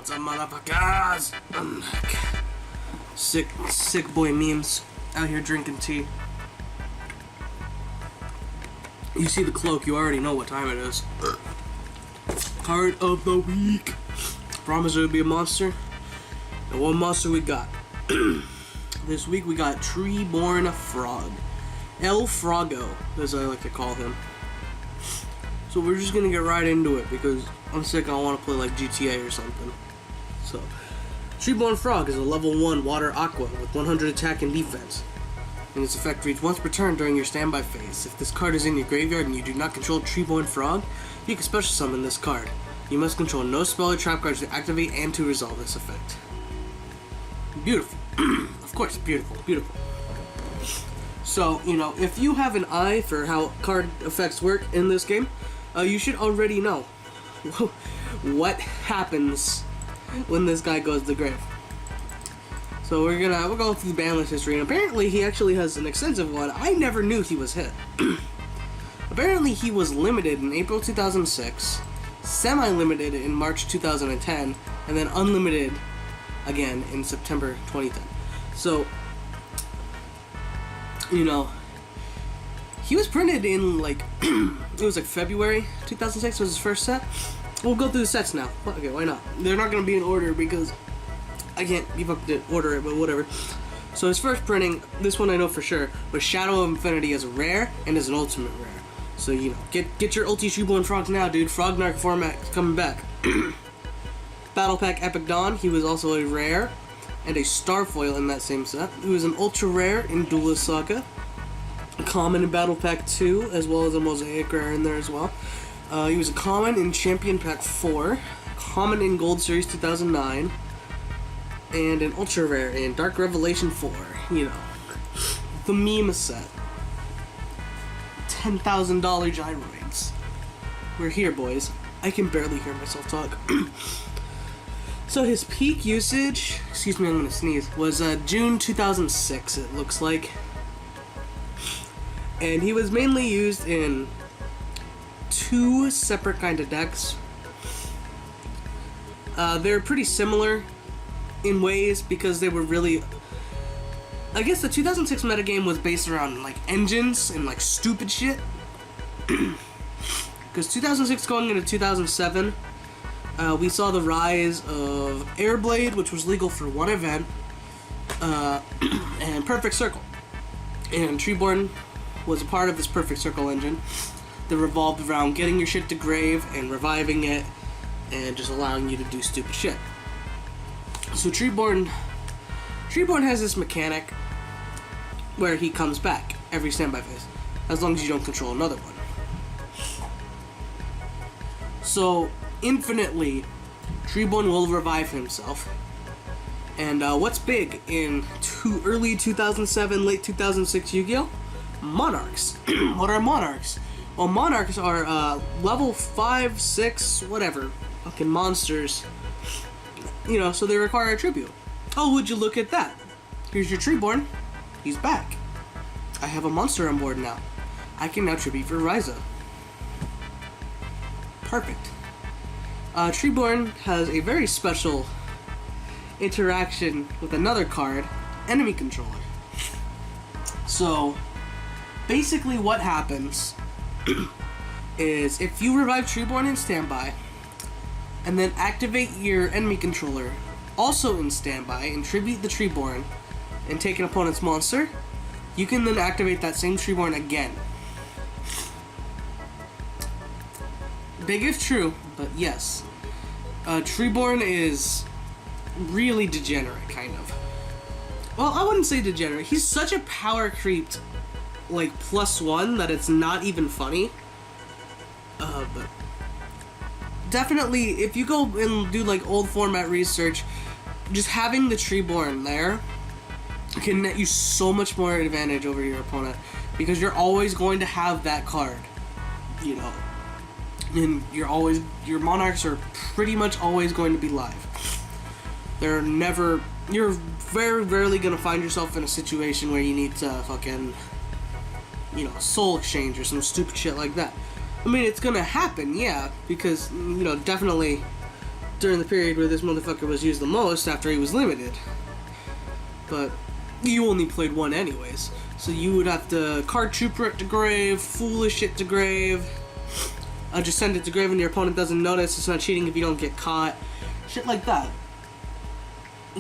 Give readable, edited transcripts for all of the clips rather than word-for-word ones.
What's up, motherfuckers? I'm back. Sick boy memes. Out here drinking tea. You see the cloak, you already know what time it is. Card of the week. Promise it would be a monster. And what monster we got? This week we got Treeborn Frog. El Frogo, as I like to call him. So we're just gonna get right into it because I'm sick and I want to play like GTA or something. So, Treeborn Frog is a level 1 water aqua with 100 attack and defense. And its effect reads once per turn during your standby phase. If this card is in your graveyard and you do not control Treeborn Frog, you can special summon this card. You must control no spell or trap cards to activate and to resolve this effect. Beautiful. Of course, beautiful, beautiful. So, you know, if you have an eye for how card effects work in this game, you should already know what happens when this guy goes to the grave. So we're going through the ban list history, and apparently he actually has an extensive one. I never knew he was hit. Apparently he was limited in April 2006, semi-limited in March 2010, and then unlimited again in September 2010. So, you know, he was printed in like, it was like February 2006 was his first set. We'll go through the sets now. Okay, why not? They're not going to be in order because I can't be fucked to order it, but whatever. So his first printing, this one I know for sure, was Shadow of Infinity as a rare and as an ultimate rare. So, you know, get your ulti Treeborn Frogs now, dude. Frognark format is coming back. Battle Pack Epic Dawn, he was also a rare and a Starfoil in that same set. He was an ultra rare in Duelist Saga. Common in Battle Pack 2, as well as a Mosaic rare in there as well. He was a common in Champion Pack 4, common in Gold Series 2009, and an ultra rare in Dark Revelation 4. You know, the meme set. $10,000 gyroids. We're here, boys. I can barely hear myself talk. So his peak usage, excuse me, I'm gonna sneeze, was June 2006, it looks like. And he was mainly used in 2 separate kind of decks. They're pretty similar in ways because they were really, I guess the 2006 metagame was based around like engines and like stupid shit. Because 2006 going into 2007, we saw the rise of Airblade, which was legal for one event, and Perfect Circle. And Treeborn was a part of this Perfect Circle engine that revolved around getting your shit to grave and reviving it and just allowing you to do stupid shit. So Treeborn has this mechanic where he comes back every standby phase, as long as you don't control another one. So infinitely, Treeborn will revive himself. And what's big in early 2007, late 2006 Yu-Gi-Oh? Monarchs. What are Monarchs? Well, Monarchs are level 5, 6, whatever, fucking monsters. You know, so they require a tribute. Oh, would you look at that? Here's your Treeborn. He's back. I have a monster on board now. I can now tribute for Ryza. Perfect. Treeborn has a very special interaction with another card, Enemy Controller. So, basically what happens is if you revive Treeborn in standby, and then activate your enemy controller also in standby and tribute the Treeborn and take an opponent's monster, you can then activate that same Treeborn again. Big if true, but yes. Treeborn is really degenerate, kind of. Well, I wouldn't say degenerate. He's such a power creeped, like, +1 that it's not even funny. But definitely, if you go and do, like, old format research, just having the Treeborn there can net you so much more advantage over your opponent, because you're always going to have that card, you know. And your Monarchs are pretty much always going to be live. You're very rarely going to find yourself in a situation where you need to fucking, you know, soul exchange or some stupid shit like that. I mean, it's going to happen, yeah, because, you know, definitely during the period where this motherfucker was used the most after he was limited. But you only played one anyways. So you would have to card trooper it to grave, foolish it to grave, just send it to grave when your opponent doesn't notice. It's not cheating if you don't get caught. Shit like that.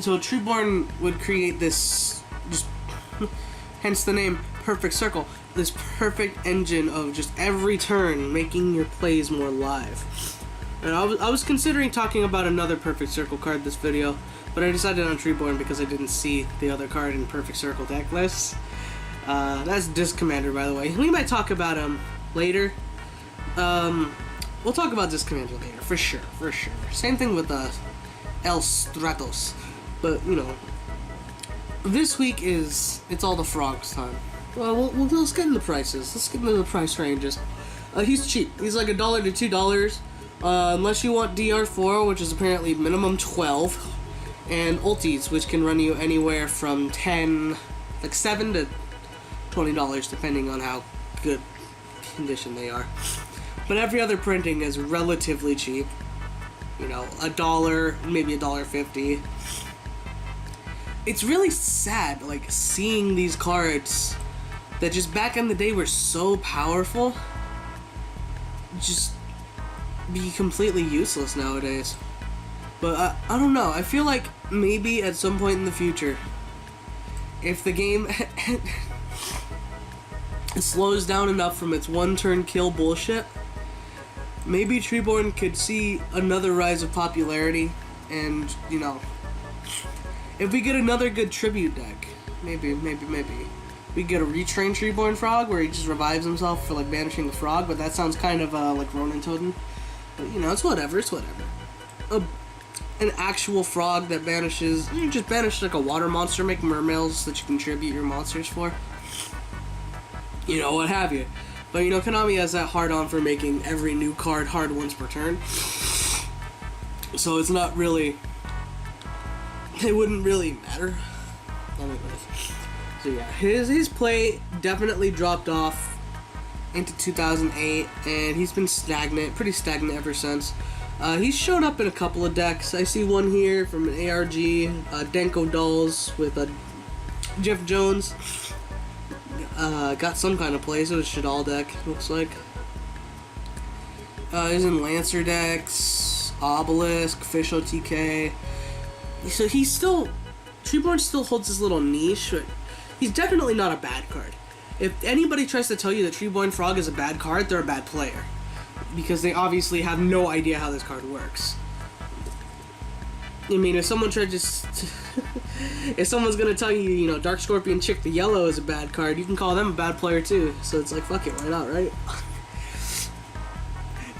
So Treeborn would create this, just hence the name, perfect circle. This perfect engine of just every turn making your plays more live. And I was considering talking about another perfect circle card this video, but I decided on Treeborn because I didn't see the other card in perfect circle deck lists. That's Disc Commander, by the way. We might talk about him later. We'll talk about Disc Commander later, for sure. Same thing with El Stratos. But, you know, this week it's all the frogs time. Well, let's get into prices. Let's get into the price ranges. He's cheap. He's like $1 to $2. Unless you want DR4, which is apparently minimum 12, and ultis, which can run you anywhere from 10, like 7 to $20, depending on how good condition they are. But every other printing is relatively cheap. You know, $1, maybe $1.50. It's really sad, like, seeing these cards that just back in the day were so powerful, just be completely useless nowadays. But I don't know, I feel like maybe at some point in the future, if the game slows down enough from its one-turn kill bullshit, maybe Treeborn could see another rise of popularity. And, you know, if we get another good tribute deck, maybe we get a retrained Treeborn Frog where he just revives himself for like banishing the frog, but that sounds kind of like Ronin Totem. But you know, it's whatever. An actual frog that banishes, you just banish like a water monster, make mermails that you can tribute your monsters for. You know, what have you. But you know, Konami has that hard on for making every new card hard once per turn. So it's not really, it wouldn't really matter. Anyways. So yeah, his play definitely dropped off into 2008, and he's been pretty stagnant ever since. He's shown up in a couple of decks. I see one here from an ARG, Denko Dolls with Jeff Jones. Got some kind of play, so it's a Shadal deck, looks like. He's in Lancer decks, Obelisk, Fish OTK. So he's still, Treeborn still holds his little niche, but he's definitely not a bad card. If anybody tries to tell you that Treeborn Frog is a bad card, they're a bad player. Because they obviously have no idea how this card works. I mean, if someone tried to... if someone's gonna tell you, you know, Dark Scorpion Chick the Yellow is a bad card, you can call them a bad player too. So it's like, fuck it, why not, right?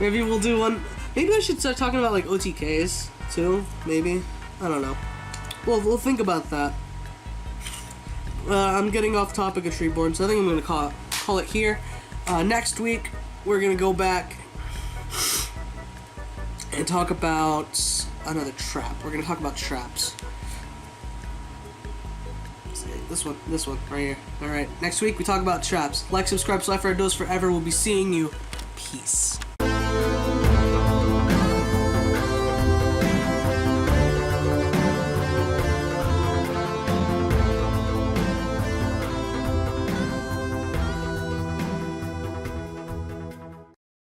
Maybe we'll do one... Maybe I should start talking about, like, OTKs, too, maybe? I don't know. Well, we'll think about that. I'm getting off topic of Treeborn, so I think I'm going to call it here. Next week, we're going to go back and talk about another trap. We're going to talk about traps. This one, right here. Alright, next week we talk about traps. Like, subscribe, Life Dose Forever. We'll be seeing you. Peace.